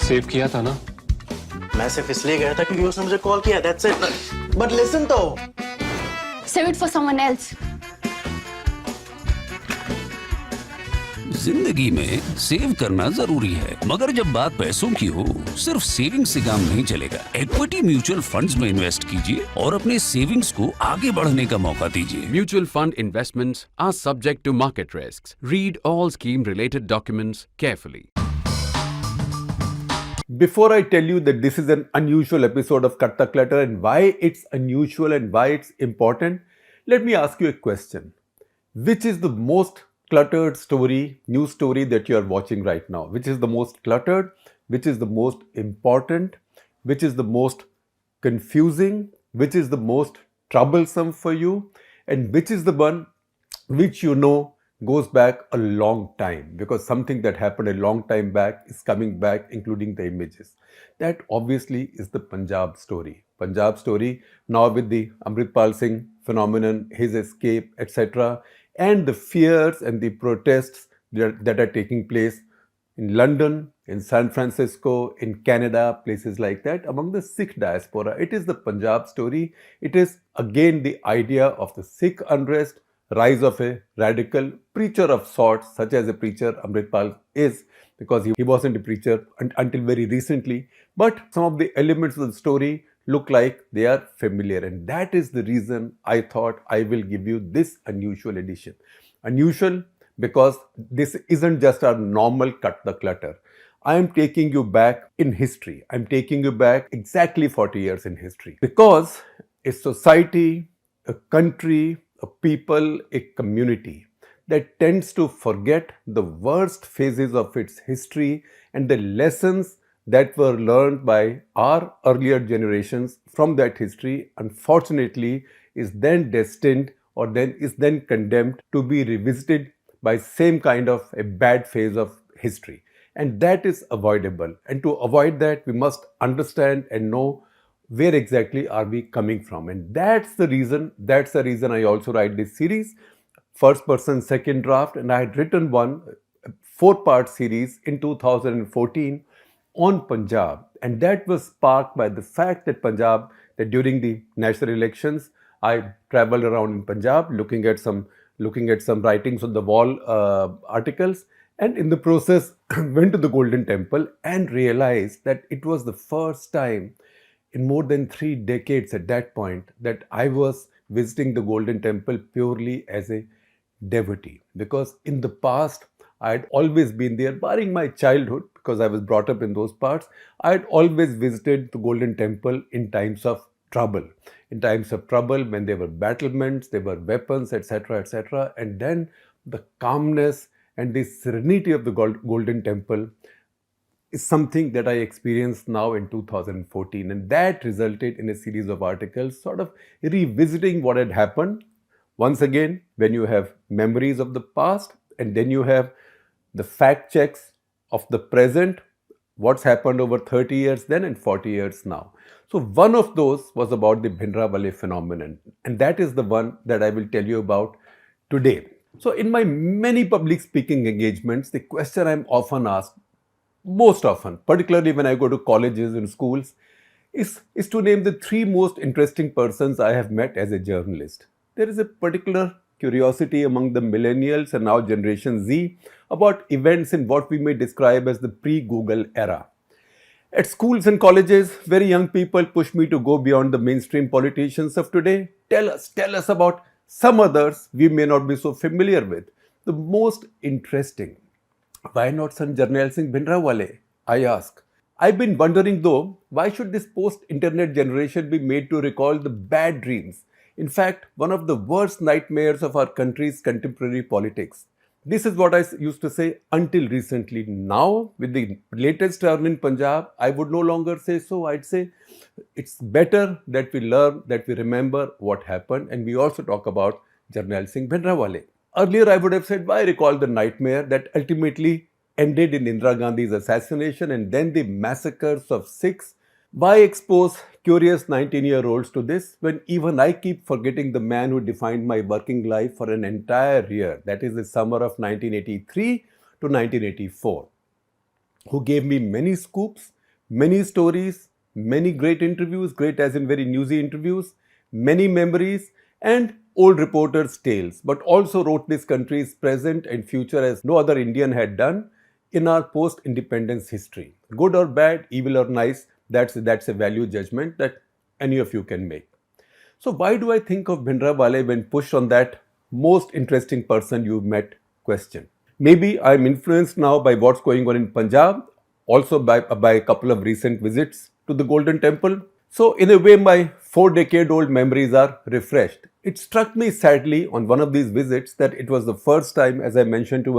Save किया था ना? मैं सिर्फ इसलिए गया था क्योंकि उसने मुझे कॉल किया, that's it. But listen तो. Save it for someone else. जिंदगी में सेव करना जरूरी है, मगर जब बात पैसों की हो, सिर्फ सेविंग से काम नहीं चलेगा। इक्विटी म्यूचुअल फंड्स में इन्वेस्ट कीजिए और अपने सेविंग्स को आगे बढ़ने का मौका दीजिए। Mutual fund investments are subject to market risks. Read all scheme-related documents carefully. Before I tell you that this is an unusual episode of Cut The Clutter and why it's unusual and why it's important, let me ask you a question. Which is the most cluttered story, news story that you are watching right now? Which is the most cluttered? Which is the most important? Which is the most confusing? Which is the most troublesome for you? And which is the one which you know goes back a long time, because something that happened a long time back is coming back, including the images. That obviously is the Punjab story. Punjab story now with the Amritpal Singh phenomenon, his escape, etc. and the fears and the protests that are taking place in London, in San Francisco, in Canada, places like that, among the Sikh diaspora. It is the Punjab story. It is again the idea of the Sikh unrest, rise of a radical preacher of sorts, such as a preacher Amritpal is, because he wasn't a preacher until very recently. But some of the elements of the story look like they are familiar. And that is the reason I thought I will give you this unusual edition. Unusual because this isn't just our normal Cut the Clutter. I am taking you back in history. I'm taking you back exactly 40 years in history. Because a society, a country, a people, a community that tends to forget the worst phases of its history and the lessons that were learned by our earlier generations from that history, unfortunately, is then destined or then is then condemned to be revisited by same kind of a bad phase of history. And that is avoidable. And to avoid that, we must understand and know where exactly are we coming from. And that's the reason I also write this series, first person, second draft. And I had written one 4-part series in 2014 on Punjab. And that was sparked by the fact that that during the national elections, I traveled around in Punjab looking at some writings on the wall articles. And in the process, went to the Golden Temple and realized that it was the first time in more than 3 decades at that point that I was visiting the Golden Temple purely as a devotee. Because in the past, I had always been there, barring my childhood, because I was brought up in those parts. I had always visited the Golden Temple in times of trouble. In times of trouble, when there were battlements, there were weapons, etc., etc. And then the calmness and the serenity of the Golden Temple is something that I experienced now in 2014. And that resulted in a series of articles sort of revisiting what had happened. Once again, when you have memories of the past and then you have the fact checks of the present, what's happened over 30 years then and 40 years now. So one of those was about the Bhindranwale phenomenon. And that is the one that I will tell you about today. So in my many public speaking engagements, the question I'm often asked, most often, particularly when I go to colleges and schools, is to name the 3 most interesting persons I have met as a journalist. There is a particular curiosity among the millennials and now Generation Z about events in what we may describe as the pre-Google era. At schools and colleges, very young people push me to go beyond the mainstream politicians of today. Tell us about some others we may not be so familiar with. The most interesting. Why not son Jarnail Singh Bhindranwale? I ask. I've been wondering though, why should this post-internet generation be made to recall the bad dreams? In fact, one of the worst nightmares of our country's contemporary politics. This is what I used to say until recently. Now, with the latest turn in Punjab, I would no longer say so. I'd say it's better that we learn, that we remember what happened, and we also talk about Jarnail Singh Bhindranwale. Earlier, I would have said, why recall the nightmare that ultimately ended in Indira Gandhi's assassination and then the massacres of Sikhs? Why expose curious 19-year-olds to this when even I keep forgetting the man who defined my working life for an entire year, that is the summer of 1983 to 1984, who gave me many scoops many stories, many great interviews, great as in very newsy interviews, many memories, and old reporters' tales, but also wrote this country's present and future as no other Indian had done in our post-independence history. Good or bad, evil or nice, that's a value judgment that any of you can make. So why do I think of Bhindranwale when pushed on that most interesting person you've met question? Maybe I'm influenced now by what's going on in Punjab, also by a couple of recent visits to the Golden Temple. So in a way, my 4-decade-old memories are refreshed. It struck me sadly on one of these visits that it was the first time, as I mentioned to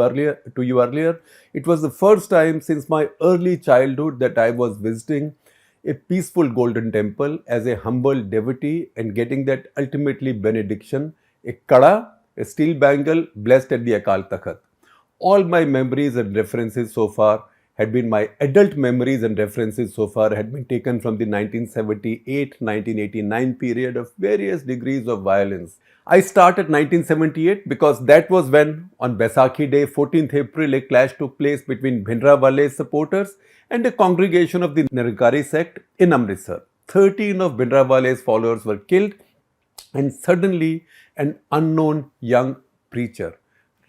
you earlier, it was the first time since my early childhood that I was visiting a peaceful Golden Temple as a humble devotee and getting that ultimately benediction, a kada, a steel bangle blessed at the Akal Takhat. All my memories and references so far had been my adult memories and references so far had been taken from the 1978-1989 period of various degrees of violence. I start at 1978 because that was when on Baisakhi Day, 14th April, a clash took place between Bhindranwale's supporters and a congregation of the Nirankari sect in Amritsar. 13 of Bhindranwale's followers were killed and suddenly an unknown young preacher.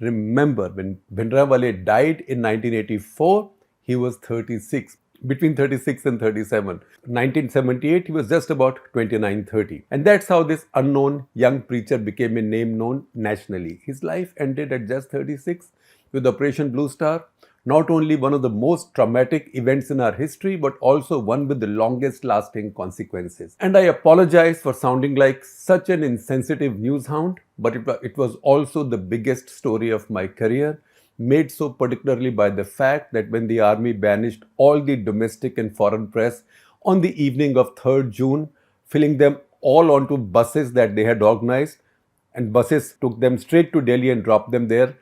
Remember, when Bhindranwale died in 1984, he was 36, between 36 and 37. 1978, he was just about 29-30. And that's how this unknown young preacher became a name known nationally. His life ended at just 36 with Operation Blue Star. Not only one of the most traumatic events in our history, but also one with the longest lasting consequences. And I apologize for sounding like such an insensitive news hound, but it was also the biggest story of my career, made so particularly by the fact that when the army banished all the domestic and foreign press on the evening of 3rd June, filling them all onto buses that they had organized, and buses took them straight to Delhi and dropped them there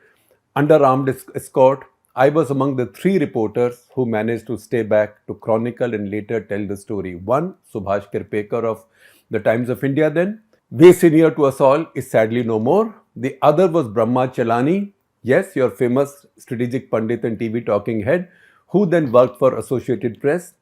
under armed escort. I was among the 3 reporters who managed to stay back to chronicle and later tell the story. One, Subhash Kirpekar of the Times of India then, way senior to us all, is sadly no more. The other was Brahma Chalani, yes, your famous strategic pundit and TV talking head, who then worked for Associated Press.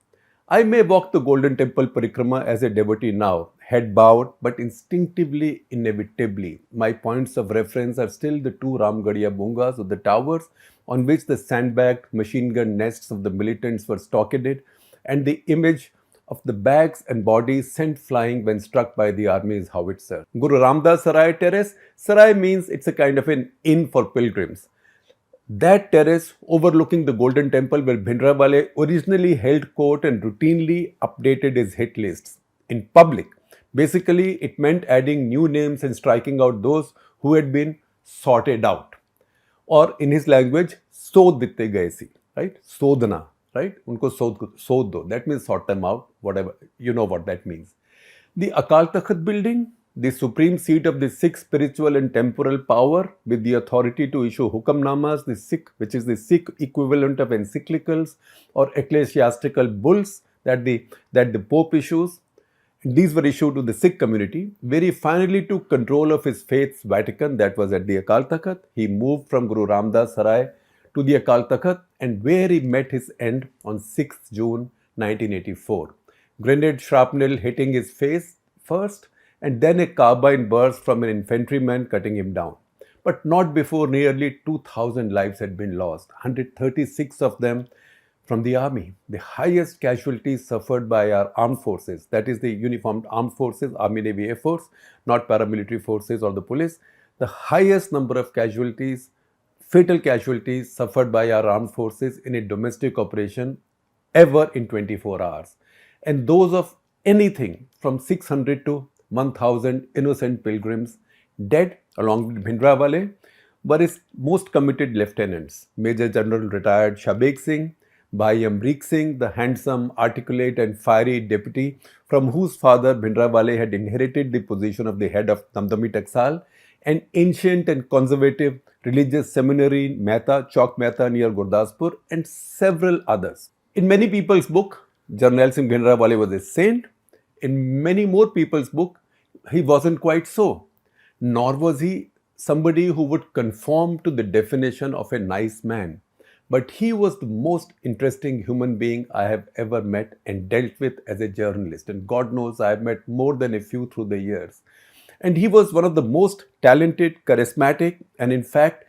I may walk the Golden Temple Parikrama as a devotee now, head bowed, but instinctively, inevitably, my points of reference are still the 2 Ramgarhia bungas or the towers on which the sandbagged machine gun nests of the militants were stockaded, and the image of the bags and bodies sent flying when struck by the army's howitzer. Guru Ramdas Sarai Terrace, Sarai means it's a kind of an inn for pilgrims. That terrace overlooking the Golden Temple where Bhindranwale originally held court and routinely updated his hit lists in public. Basically, it meant adding new names and striking out those who had been sorted out. Or in his language, sod ditte gaye si, right? Sodna, right? Unko sod do. That means sort them out, whatever. You know what that means. The Akal Takht building, the supreme seat of the Sikh spiritual and temporal power with the authority to issue hukamnamas, which is the Sikh equivalent of encyclicals or ecclesiastical bulls that the Pope issues. These were issued to the Sikh community, where he finally took control of his faith's Vatican, that was at the Akal Takht. He moved from Guru Ramdas Sarai to the Akal Takht, and where he met his end on 6th June 1984. Grenade shrapnel hitting his face first, and then a carbine burst from an infantryman cutting him down. But not before nearly 2,000 lives had been lost, 136 of them from the army. The highest casualties suffered by our armed forces, that is the uniformed armed forces, Army, Navy, Air Force, not paramilitary forces or the police. The highest number of casualties, fatal casualties suffered by our armed forces in a domestic operation ever in 24 hours. And those of anything from 600 to 1,000 innocent pilgrims dead along with Bhindranwale were his most committed lieutenants, Major General retired Shabeg Singh, Bhai Amrit Singh, the handsome, articulate and fiery deputy from whose father Bhindranwale had inherited the position of the head of Damdami Taksal, an ancient and conservative religious seminary Mehta, Chowk Mehta near Gurdaspur, and several others. In many people's book, Jarnail Singh Bhindranwale was a saint. In many more people's book, he wasn't quite so. Nor was he somebody who would conform to the definition of a nice man. but he was the most interesting human being I have ever met and dealt with as a journalist. And God knows I have met more than a few through the years. And he was one of the most talented, charismatic, and in fact,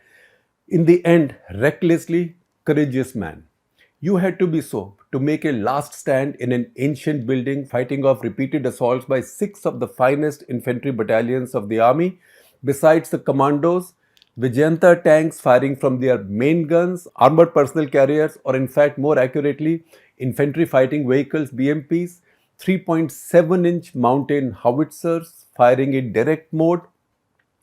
in the end, recklessly courageous man. You had to be so to make a last stand in an ancient building, fighting off repeated assaults by six of the finest infantry battalions of the army, besides the commandos, Vijayanta tanks firing from their main guns, armored personnel carriers, or in fact, more accurately, infantry fighting vehicles, BMPs, 3.7-inch mountain howitzers firing in direct mode,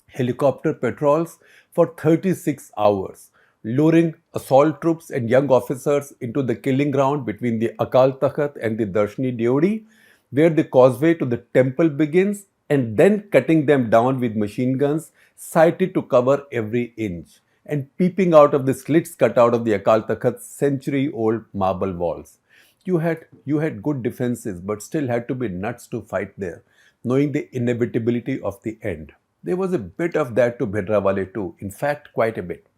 helicopter patrols for 36 hours, luring assault troops and young officers into the killing ground between the Akal Takht and the Darshni Deodi, where the causeway to the temple begins, and then cutting them down with machine guns sighted to cover every inch, and peeping out of the slits cut out of the Akal Takht's century-old marble walls. You had good defenses, but still had to be nuts to fight there, knowing the inevitability of the end. There was a bit of that to Bhindranwale too, in fact, quite a bit.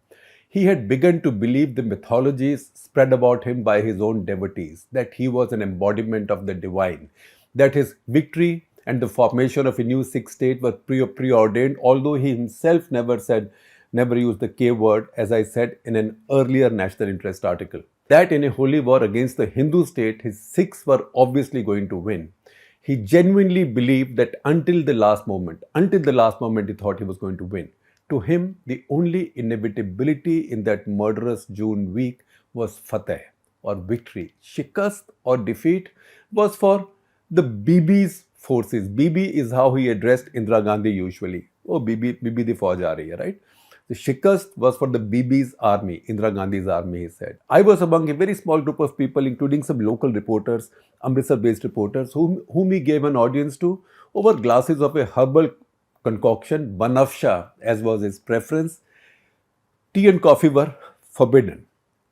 He had begun to believe the mythologies spread about him by his own devotees, that he was an embodiment of the divine, that his victory and the formation of a new Sikh state were preordained, although he himself never used the K word, as I said in an earlier national interest article. That in a holy war against the Hindu state, his Sikhs were obviously going to win. He genuinely believed that until the last moment, he thought he was going to win. To him, the only inevitability in that murderous June week was fateh, or victory. Shikast, or defeat, was for the BB's forces. BB is how he addressed Indira Gandhi usually. Oh, BB the Fauj aa rahi hai, right? The shikast was for the BB's army, Indira Gandhi's army, he said. I was among a very small group of people, including some local reporters, Amritsar-based reporters, whom he gave an audience to over glasses of a herbal concoction, banafsha, as was his preference. Tea and coffee were forbidden,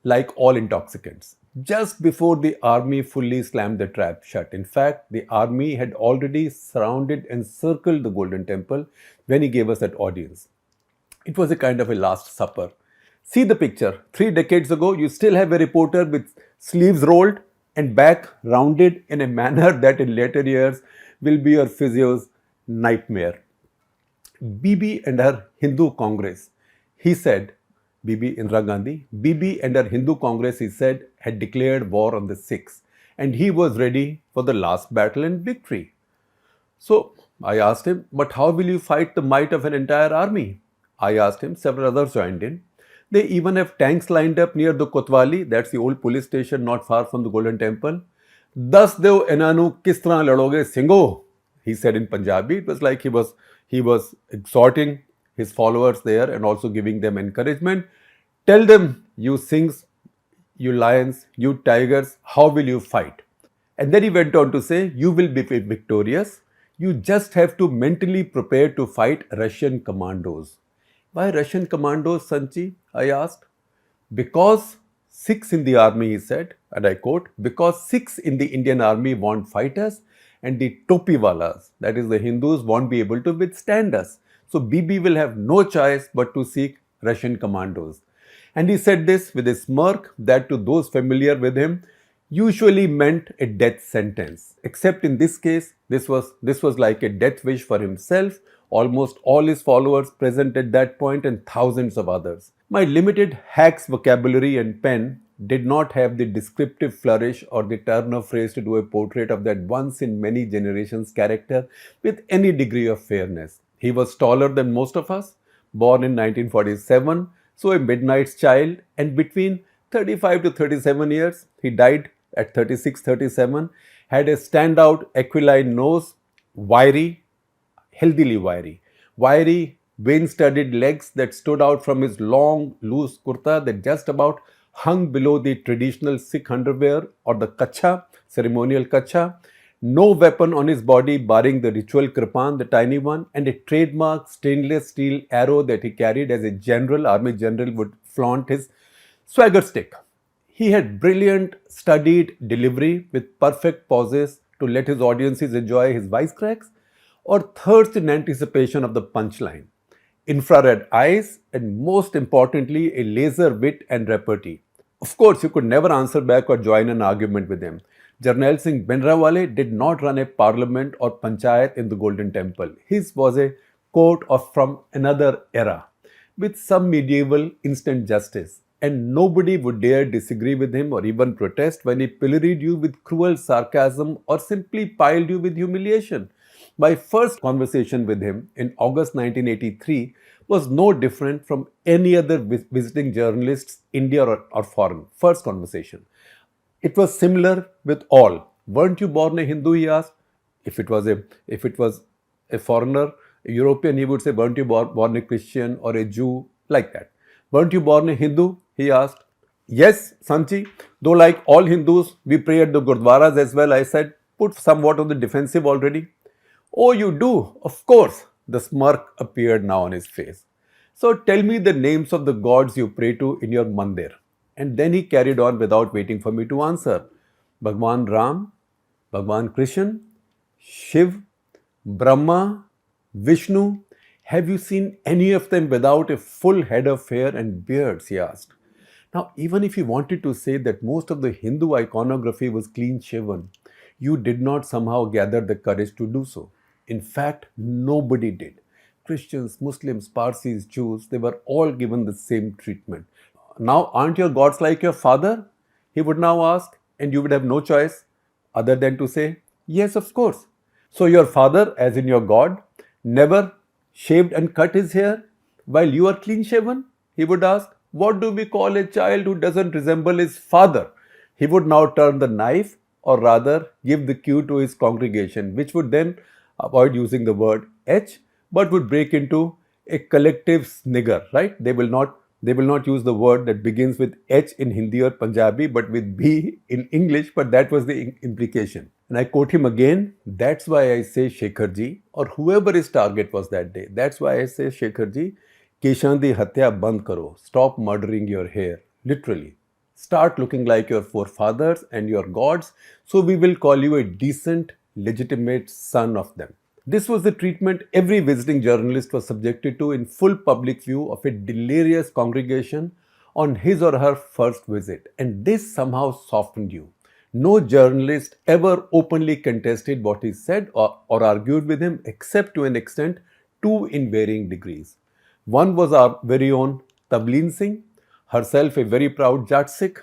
like all intoxicants, just before the army fully slammed the trap shut. In fact, the army had already surrounded and circled the Golden Temple when he gave us that audience. It was a kind of a last supper. See the picture. 3 decades ago, you still have a reporter with sleeves rolled and back rounded in a manner that in later years will be your physio's nightmare. Bibi and her Hindu Congress, he said, Bibi Indira Gandhi, Bibi and her Hindu Congress, he said, had declared war on the Sikhs, and he was ready for the last battle and victory. So I asked him, but how will you fight the might of an entire army? I asked him, several others joined in. They even have tanks lined up near the Kotwali, that's the old police station not far from the Golden Temple. Das deo enanu kis tarah ladoge Singho, he said in Punjabi. It was like he was exhorting his followers there and also giving them encouragement. Tell them, you Singhs, you lions, you tigers, how will you fight? And then he went on to say, you will be victorious. You just have to mentally prepare to fight Russian commandos. Why Russian commandos, Sanchi? I asked. Because Sikhs in the army, he said, and I quote, because Sikhs in the Indian army won't fight us, and the topiwalas, that is the Hindus, won't be able to withstand us. So Bibi will have no choice but to seek Russian commandos. And he said this with a smirk that to those familiar with him usually meant a death sentence. Except in this case, this was like a death wish for himself, almost all his followers present at that point, and thousands of others. My limited hack's vocabulary and pen did not have the descriptive flourish or the turn of phrase to do a portrait of that once in many generations character with any degree of fairness. He was taller than most of us, born in 1947, so a midnight's child, and between 35 to 37 years, he died at 36-37, had a standout aquiline nose, wiry, healthily wiry, vein-studded legs that stood out from his long, loose kurta that just about hung below the traditional Sikh underwear or the kacha, ceremonial kacha, no weapon on his body barring the ritual kripan, the tiny one, and a trademark stainless steel arrow that he carried as a general, army general would flaunt his swagger stick. He had brilliant, studied delivery with perfect pauses to let his audiences enjoy his wisecracks or thirst in anticipation of the punchline. Infrared eyes, and most importantly, a laser wit and repartee. Of course, you could never answer back or join an argument with him. Jarnail Singh Bhindranwale did not run a parliament or panchayat in the Golden Temple. His was a court from another era with some medieval instant justice. And nobody would dare disagree with him or even protest when he pilloried you with cruel sarcasm or simply piled you with humiliation. My first conversation with him in August 1983 was no different from any other visiting journalists, India or foreign. First conversation. It was similar with all. Weren't you born a Hindu? He asked. If it was a foreigner, a European, he would say, weren't you born a Christian or a Jew? Like that. Weren't you born a Hindu? He asked. Yes, Sanchi. Though like all Hindus, we pray at the Gurdwaras as well. I said, put somewhat on the defensive already. Oh, you do? Of course. The smirk appeared now on his face. So tell me the names of the gods you pray to in your mandir. And then he carried on without waiting for me to answer. Bhagwan Ram, Bhagwan Krishna, Shiv, Brahma, Vishnu. Have you seen any of them without a full head of hair and beards? He asked. Now, even if you wanted to say that most of the Hindu iconography was clean shaven, you did not somehow gather the courage to do so. In fact, nobody did. Christians, Muslims, Parsis, Jews, they were all given the same treatment. Now, aren't your gods like your father? He would now ask, and you would have no choice other than to say, yes, of course. So your father, as in your God, never shaved and cut his hair while you are clean shaven? He would ask, what do we call a child who doesn't resemble his father? He would now turn the knife, or rather give the cue to his congregation, which would then avoid using the word H, but would break into a collective snigger, right? They will not use the word that begins with H in Hindi or Punjabi, but with B in English, but that was the implication. And I quote him again, that's why I say Shekhar ji, or whoever his target was that day, that's why I say Shekhar ji, Keshan di hatya band karo, stop murdering your hair, literally. Start looking like your forefathers and your gods, so we will call you a decent, legitimate son of them. This was the treatment every visiting journalist was subjected to in full public view of a delirious congregation on his or her first visit. And this somehow softened you. No journalist ever openly contested what he said or argued with him, except to an extent, two in varying degrees. One was our very own Jarnail Singh, herself a very proud Jat Sikh.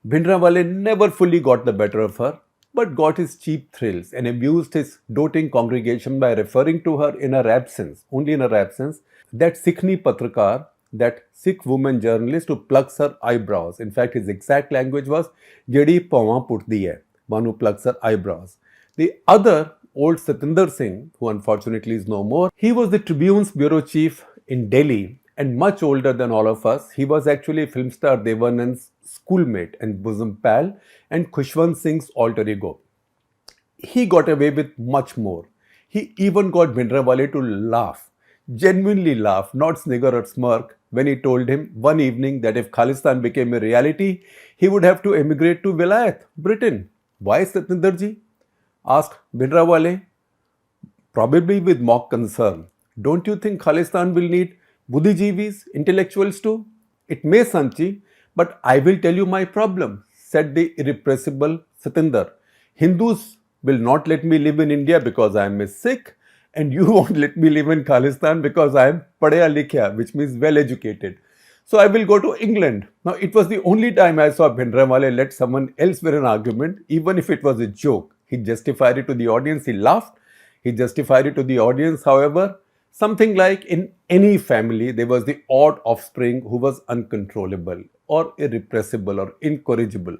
Bhindranwale never fully got the better of her, but got his cheap thrills and amused his doting congregation by referring to her in her absence, only in her absence, that Sikhni Patrakar, that Sikh woman journalist who plucks her eyebrows. In fact, his exact language was, Jedi pawa putdi hai, one who plucks her eyebrows. The other, old Satinder Singh, who unfortunately is no more, he was the Tribune's bureau chief in Delhi and much older than all of us. He was actually film star Devanand's schoolmate and bosom pal and Khushwant Singh's alter ego. He got away with much more. He even got Bhindranwale to laugh, genuinely laugh, not snigger or smirk, when he told him one evening that if Khalistan became a reality, he would have to emigrate to Vilayat, Britain. Why, Satinderji? Asked Bhindranwale, probably with mock concern. Don't you think Khalistan will need Buddhijeevis, intellectuals too? It may, Sanchi, but I will tell you my problem, said the irrepressible Satinder. Hindus will not let me live in India because I am a Sikh, and you won't let me live in Khalistan because I am padhya likhya, which means well educated. So I will go to England. Now, it was the only time I saw Bhindranwale let someone else win an argument, even if it was a joke. He justified it to the audience, he laughed. He justified it to the audience, however, something like in any family, there was the odd offspring who was uncontrollable or irrepressible or incorrigible.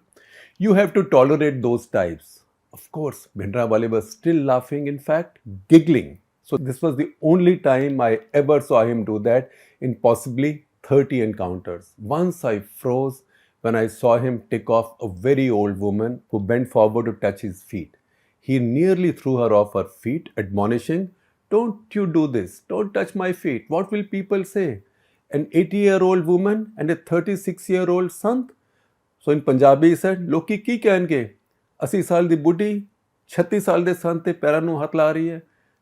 You have to tolerate those types. Of course, Bhindranwale was still laughing, in fact, giggling. So this was the only time I ever saw him do that in possibly 30 encounters. Once I froze when I saw him tick off a very old woman who bent forward to touch his feet. He nearly threw her off her feet, admonishing, don't you do this, don't touch my feet, what will people say? An 80-year-old woman and a 36-year-old sant? So in Punjabi he said, Loki ki ਕਹਿਣਗੇ 80 ਸਾਲ ਦੀ ਬੁੱਢੀ 36 ਸਾਲ ਦੇ ਸੰਤ ਤੇ ਪੈਰਾਂ ਨੂੰ ਹੱਥ ਲਾ ਰਹੀ ਹੈ.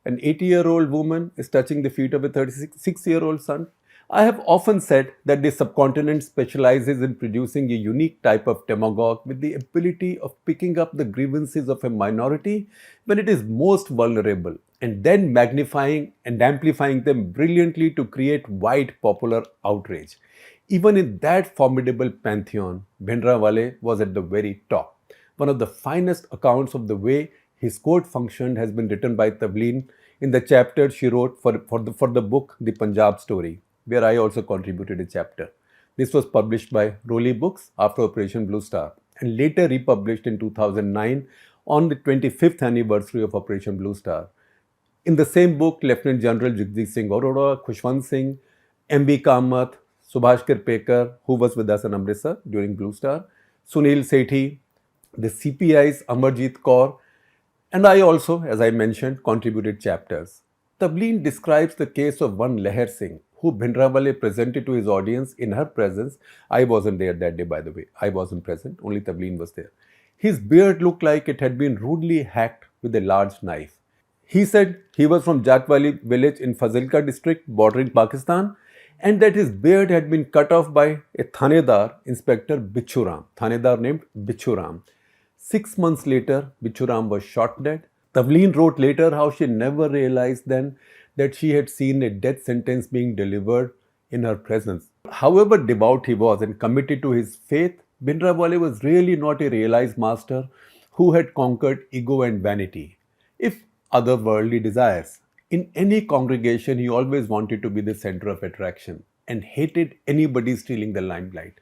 An 80-year-old woman is touching the feet of a 36-year-old son. I have often said that the subcontinent specializes in producing a unique type of demagogue with the ability of picking up the grievances of a minority when it is most vulnerable and then magnifying and amplifying them brilliantly to create wide popular outrage. Even in that formidable pantheon, Bhindranwale was at the very top. One of the finest accounts of the way his court functioned has been written by Tavleen in the chapter she wrote for the book The Punjab Story, where I also contributed a chapter. This was published by Rowley Books after Operation Blue Star and later republished in 2009 on the 25th anniversary of Operation Blue Star. In the same book, Lieutenant General Jagjit Singh Arora, Khushwant Singh, M.B. Kamath, Subhash Kirpekar, who was with us in Amritsar during Blue Star, Sunil Sethi, the CPI's Amarjit Kaur, and I also, as I mentioned, contributed chapters. Tavleen describes the case of one Leher Singh, who Bhindranwale presented to his audience in her presence. I wasn't there that day, by the way. I wasn't present, only Tavleen was there. His beard looked like it had been rudely hacked with a large knife. He said he was from Jatwali village in Fazilka district bordering Pakistan and that his beard had been cut off by a Thanedar, Inspector Bichuram, Thanedar named Bichuram. 6 months later, Bichuram was shot dead. Tavleen wrote later how she never realized then that she had seen a death sentence being delivered in her presence. However devout he was and committed to his faith, Bhindranwale was really not a realized master who had conquered ego and vanity, if otherworldly desires. In any congregation, he always wanted to be the center of attraction and hated anybody stealing the limelight.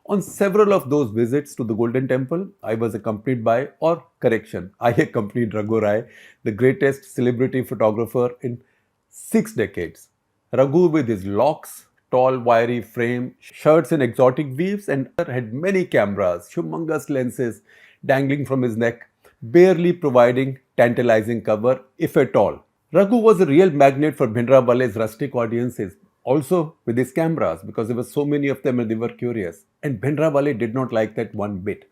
On several of those visits to the Golden Temple, I was accompanied by, or correction, I accompanied Raghu Rai, the greatest celebrity photographer in 6 decades. Raghu, with his locks, tall, wiry frame, shirts in exotic weaves, and had many cameras, humongous lenses dangling from his neck, barely providing tantalizing cover, if at all. Raghu was a real magnet for Bhindranwale's rustic audiences, also with his cameras, because there were so many of them and they were curious. And Bhindranwale did not like that one bit.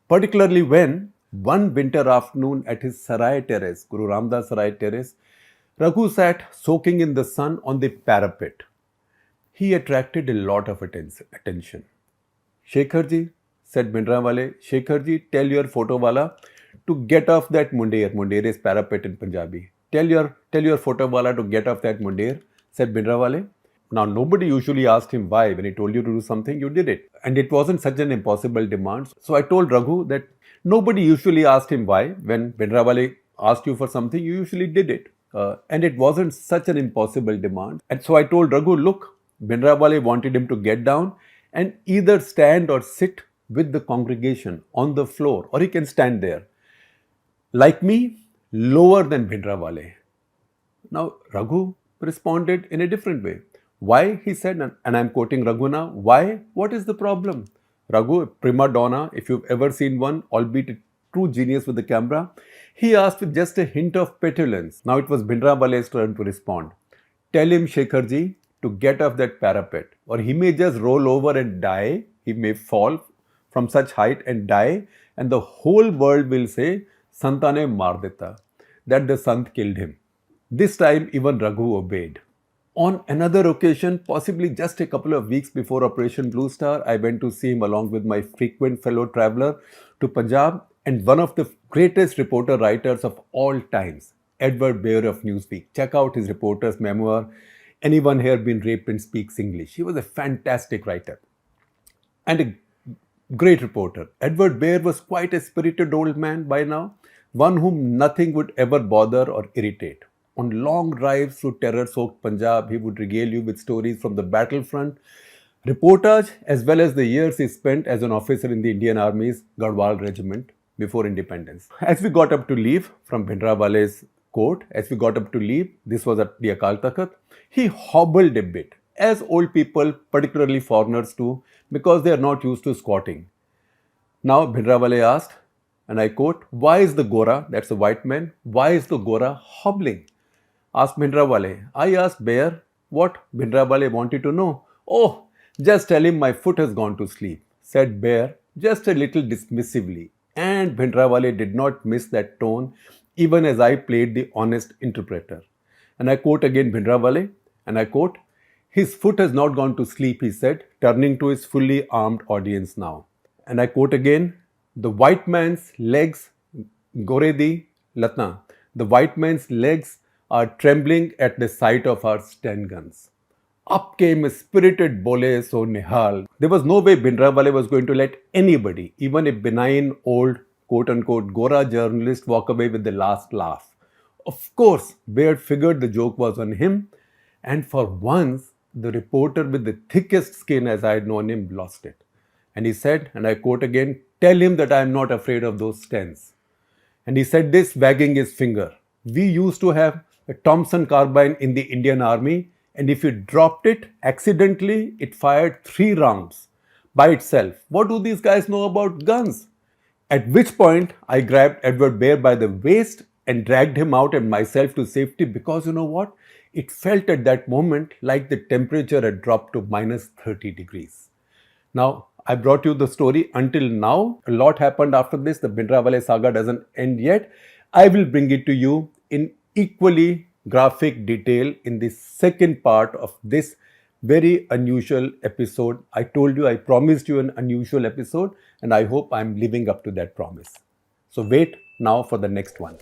Particularly when, one winter afternoon at his Sarai terrace, Guru Ramdas Sarai terrace, Raghu sat soaking in the sun on the parapet. He attracted a lot of attention. Shekharji, said Bhindranwale, Shekharji, tell your photo wala to get off that mundir. Mundir is parapet in Punjabi. Tell your photo wala to get off that mundir, said Bhindranwale. Now, nobody usually asked him why. When he told you to do something, you did it. And it wasn't such an impossible demand. So I told Raghu that nobody usually asked him why. When Bhindranwale asked you for something, you usually did it. And it wasn't such an impossible demand. And so I told Raghu, look, Bhindranwale wanted him to get down and either stand or sit with the congregation on the floor, or he can stand there. Like me, lower than Bhindranwale. Now, Raghu responded in a different way. Why, he said, and I'm quoting Raghu now, why? What is the problem? Raghu, a prima donna, if you've ever seen one, albeit a true genius with the camera, he asked with just a hint of petulance. Now it was Bhindranwale's turn to respond. Tell him, Shekharji, to get off that parapet, or he may just roll over and die. He may fall from such height and die, and the whole world will say, Santane maar deta, that the Sant killed him. This time, even Raghu obeyed. On another occasion, possibly just a couple of weeks before Operation Blue Star, I went to see him along with my frequent fellow traveler to Punjab and one of the greatest reporter writers of all times, Edward Baer of Newsweek. Check out his reporter's memoir, Anyone Here Been Raped and Speaks English. He was a fantastic writer and a great reporter. Edward Baer was quite a spirited old man by now, one whom nothing would ever bother or irritate. On long drives through terror-soaked Punjab, he would regale you with stories from the battlefront, reportage, as well as the years he spent as an officer in the Indian Army's Garhwal Regiment before independence. As we got up to leave from Bhindranwale's court, this was at the Akal Takht, he hobbled a bit, as old people, particularly foreigners do, because they are not used to squatting. Now Bhindranwale asked, and I quote, why is the Gora, that's the white man, why is the Gora hobbling? Asked Bhindranwale. I asked Baer what Bhindranwale wanted to know. Oh, just tell him my foot has gone to sleep, said Baer just a little dismissively. And Bhindranwale did not miss that tone even as I played the honest interpreter. And I quote again Bhindranwale, and I quote, His foot has not gone to sleep, he said, turning to his fully armed audience now. And I quote again, the white man's legs, Goredi Latna, the white man's legs are trembling at the sight of our Sten guns. Up came a spirited Bole so Nihal. There was no way Bhindranwale was going to let anybody, even a benign old quote-unquote Gora journalist, walk away with the last laugh. Of course, Baird figured the joke was on him, and for once, the reporter with the thickest skin as I had known him lost it. And he said, and I quote again, tell him that I am not afraid of those Stens. And he said this, wagging his finger. We used to have a Thompson carbine in the Indian Army, and if you dropped it accidentally, it fired 3 rounds by itself. What do these guys know about guns? At which point, I grabbed Edward Baird by the waist and dragged him out and myself to safety because you know what? It felt at that moment like the temperature had dropped to minus 30 degrees. Now, I brought you the story until now. A lot happened after this. The Bhindranwale saga doesn't end yet. I will bring it to you in equally graphic detail in the second part of this very unusual episode. I told you, I promised you an unusual episode, and I hope I'm living up to that promise. So wait now for the next one.